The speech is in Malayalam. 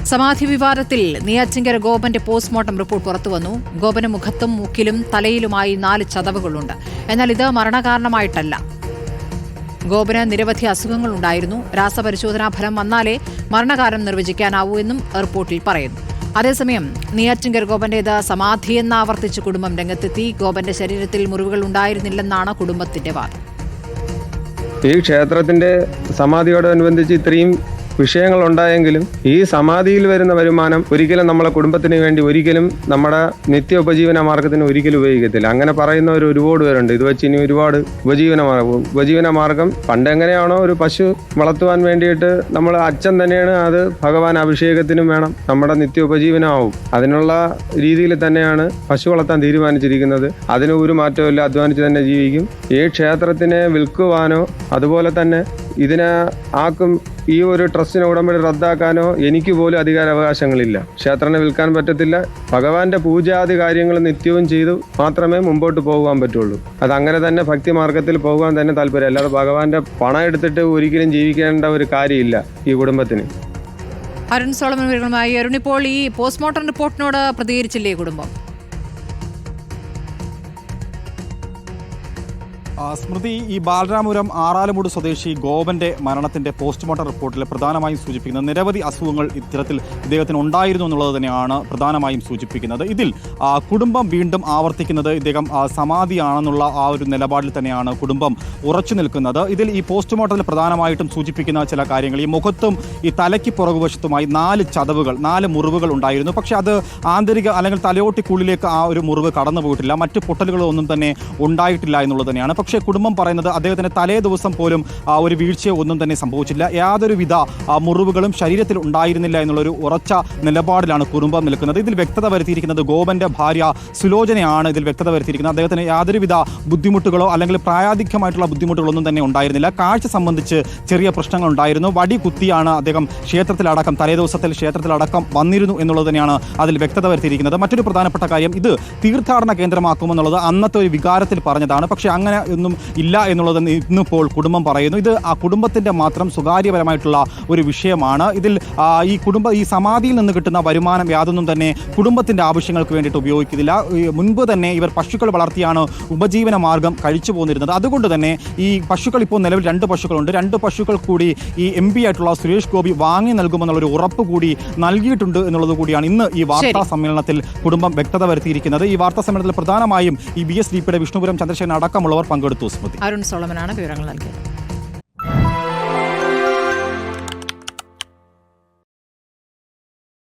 സമാധി വിവാദത്തിൽ നെയ്യാറ്റിൻകര ഗോപന്റെ പോസ്റ്റ്മോർട്ടം റിപ്പോർട്ട് പുറത്തുവന്നു. ഗോപന് മുഖത്തും മൂക്കിലും തലയിലുമായി 4 ചതവുകളുണ്ട്. എന്നാൽ ഇത് മരണകാരണമായിട്ടല്ല. ഗോപന് നിരവധി അസുഖങ്ങളുണ്ടായിരുന്നു. രാസപരിശോധനാ ഫലം വന്നാലേ മരണകാരണം നിർവചിക്കാനാവൂ എന്നും റിപ്പോർട്ടിൽ പറയുന്നു. അതേസമയം നെയ്യാറ്റിൻകര ഗോപന്റേത് സമാധിയെന്ന് ആവർത്തിച്ച് കുടുംബം രംഗത്തെത്തി. ഗോപന്റെ ശരീരത്തിൽ മുറിവുകൾ ഉണ്ടായിരുന്നില്ലെന്നാണ് കുടുംബത്തിന്റെ വാദം. ഈ ക്ഷേത്രത്തിന്റെ സമാധിയോടനുബന്ധിച്ച് ഇത്രയും വിഷയങ്ങളുണ്ടായെങ്കിലും ഈ സമാധിയിൽ വരുന്ന വരുമാനം ഒരിക്കലും നമ്മളെ കുടുംബത്തിന് വേണ്ടി, ഒരിക്കലും നമ്മുടെ നിത്യ ഉപജീവന മാർഗത്തിന് ഒരിക്കലും ഉപയോഗിക്കത്തില്ല. അങ്ങനെ പറയുന്നവർ ഒരുപാട് പേരുണ്ട്. ഇത് വെച്ച് ഇനി ഒരുപാട് ഉപജീവന മാർഗം പണ്ടെങ്ങനെയാണോ ഒരു പശു വളർത്തുവാൻ വേണ്ടിയിട്ട് നമ്മൾ അച്ഛൻ തന്നെയാണ് അത് ഭഗവാൻ അഭിഷേകത്തിനും വേണം, നമ്മുടെ നിത്യ ഉപജീവനമാവും. അതിനുള്ള രീതിയിൽ തന്നെയാണ് പശു വളർത്താൻ തീരുമാനിച്ചിരിക്കുന്നത്. അതിന് ഒരു മാറ്റവും അധ്വാനിച്ച് തന്നെ ജീവിക്കും. ഈ ക്ഷേത്രത്തിനെ വിൽക്കുവാനോ അതുപോലെ തന്നെ ഇതിനെ ആക്കും ഈ ഒരു ട്രസ്റ്റിനെ ഉടമ്പടി റദ്ദാക്കാനോ എനിക്ക് പോലും അധികാരാവകാശങ്ങളില്ല. ക്ഷേത്രനെ വിൽക്കാൻ പറ്റത്തില്ല. ഭഗവാന്റെ പൂജാതി കാര്യങ്ങൾ നിത്യവും ചെയ്ത് മാത്രമേ മുമ്പോട്ട് പോകുവാൻ പറ്റുള്ളൂ. അതങ്ങനെ തന്നെ ഭക്തി മാർഗത്തിൽ പോകാൻ തന്നെ താല്പര്യം. അല്ലാതെ ഭഗവാന്റെ പണം എടുത്തിട്ട് ഒരിക്കലും ജീവിക്കേണ്ട ഒരു കാര്യമില്ല ഈ കുടുംബത്തിന്. അരുൺ സോളമൻ വിവരങ്ങളുമായി. അരുൺ, ഇപ്പോൾ ഈ പോസ്റ്റ്മോർട്ടം റിപ്പോർട്ടിനോട് പ്രതികരിച്ചില്ലേ കുടുംബം? സ്മൃതി, ഈ ബാലരാമപുരം ആറാലുമൂട് സ്വദേശി ഗോപന്റെ മരണത്തിന്റെ പോസ്റ്റ്മോർട്ടം റിപ്പോർട്ടിൽ പ്രധാനമായും സൂചിപ്പിക്കുന്നത് നിരവധി അസുഖങ്ങൾ ഇത്തരത്തിൽ ഇദ്ദേഹത്തിന് ഉണ്ടായിരുന്നു എന്നുള്ളത് തന്നെയാണ് പ്രധാനമായും സൂചിപ്പിക്കുന്നത്. ഇതിൽ കുടുംബം വീണ്ടും ആവർത്തിക്കുന്നത് ഇദ്ദേഹം സമാധിയാണെന്നുള്ള ആ ഒരു നിലപാടിൽ തന്നെയാണ് കുടുംബം ഉറച്ചു നിൽക്കുന്നത്. ഇതിൽ ഈ പോസ്റ്റ്മോർട്ടത്തിൽ പ്രധാനമായിട്ടും സൂചിപ്പിക്കുന്ന ചില കാര്യങ്ങൾ, ഈ മുഖത്തും ഈ തലയ്ക്ക് പുറകുവശത്തുമായി 4 ചതവുകൾ, 4 മുറിവുകൾ ഉണ്ടായിരുന്നു. പക്ഷേ അത് ആന്തരിക അല്ലെങ്കിൽ തലയോട്ടിക്കുള്ളിലേക്ക് ആ ഒരു മുറിവ് കടന്നു പോയിട്ടില്ല. മറ്റ് പൊട്ടലുകളൊന്നും തന്നെ ഉണ്ടായിട്ടില്ല എന്നുള്ളത് തന്നെയാണ്. പക്ഷേ കുടുംബം പറയുന്നത് അദ്ദേഹത്തിന് തലേ ദിവസം പോലും ഒരു വീഴ്ചയോ ഒന്നും തന്നെ സംഭവിച്ചില്ല. യാതൊരുവിധ മുറിവുകളും ശരീരത്തിൽ ഉണ്ടായിരുന്നില്ല എന്നുള്ളൊരു ഉറച്ച നിലപാടിലാണ് കുടുംബം നിൽക്കുന്നത്. ഇതിൽ വ്യക്തത വരുത്തിയിരിക്കുന്നത് ഗോപന്റെ ഭാര്യ സുലോചനയാണ്. ഇതിൽ വ്യക്തത വരുത്തിയിരിക്കുന്നത് അദ്ദേഹത്തിന് യാതൊരുവിധ ബുദ്ധിമുട്ടുകളോ അല്ലെങ്കിൽ പ്രായാധിക്യമായിട്ടുള്ള ബുദ്ധിമുട്ടുകളൊന്നും തന്നെ ഉണ്ടായിരുന്നില്ല. കാഴ്ച സംബന്ധിച്ച് ചെറിയ പ്രശ്നങ്ങൾ ഉണ്ടായിരുന്നു. വടി കുത്തിയാണ് അദ്ദേഹം ക്ഷേത്രത്തിലടക്കം, തലേ ദിവസത്തിൽ ക്ഷേത്രത്തിലടക്കം വന്നിരുന്നു എന്നുള്ളത് തന്നെയാണ് അതിൽ വ്യക്തത വരുത്തിയിരിക്കുന്നത്. മറ്റൊരു പ്രധാനപ്പെട്ട കാര്യം, ഇത് തീർത്ഥാടന കേന്ദ്രമാക്കുമെന്നുള്ളത് അന്നത്തെ ഒരു വികാരത്തിൽ പറഞ്ഞതാണ്. പക്ഷേ അങ്ങനെ ഒന്നും ഇല്ല എന്നുള്ളത് ഇന്നിപ്പോൾ കുടുംബം പറയുന്നു. ഇത് ആ കുടുംബത്തിന്റെ മാത്രം സ്വകാര്യപരമായിട്ടുള്ള ഒരു വിഷയമാണ്. ഇതിൽ ഈ സമാധിയിൽ നിന്ന് കിട്ടുന്ന വരുമാനം യാതൊന്നും തന്നെ കുടുംബത്തിന്റെ ആവശ്യങ്ങൾക്ക് വേണ്ടിയിട്ട് ഉപയോഗിക്കുന്നില്ല. മുൻപ് തന്നെ ഇവർ പശുക്കൾ വളർത്തിയാണ് ഉപജീവന മാർഗം കഴിച്ചു പോന്നിരുന്നത്. അതുകൊണ്ട് തന്നെ ഈ പശുക്കൾ ഇപ്പോൾ നിലവിൽ 2 പശുക്കളുണ്ട്. 2 പശുക്കൾ കൂടി ഈ MP ആയിട്ടുള്ള സുരേഷ് ഗോപി വാങ്ങി നൽകുമെന്നുള്ളൊരു ഉറപ്പ് കൂടി നൽകിയിട്ടുണ്ട് എന്നുള്ളത് കൂടിയാണ് ഇന്ന് ഈ വാർത്താ സമ്മേളനത്തിൽ കുടുംബം വ്യക്തത വരുത്തിയിരിക്കുന്നത്. ഈ വാർത്താ സമ്മേളനത്തിൽ പ്രധാനമായും ഈ BSDPയുടെ വിഷ്ണുപുരം ചന്ദ്രശേഖരൻ അടക്കമുള്ളവർ പങ്കെടുത്തു. അരുൺ സോളമനാണ് വിവരങ്ങൾ നൽകിയത്.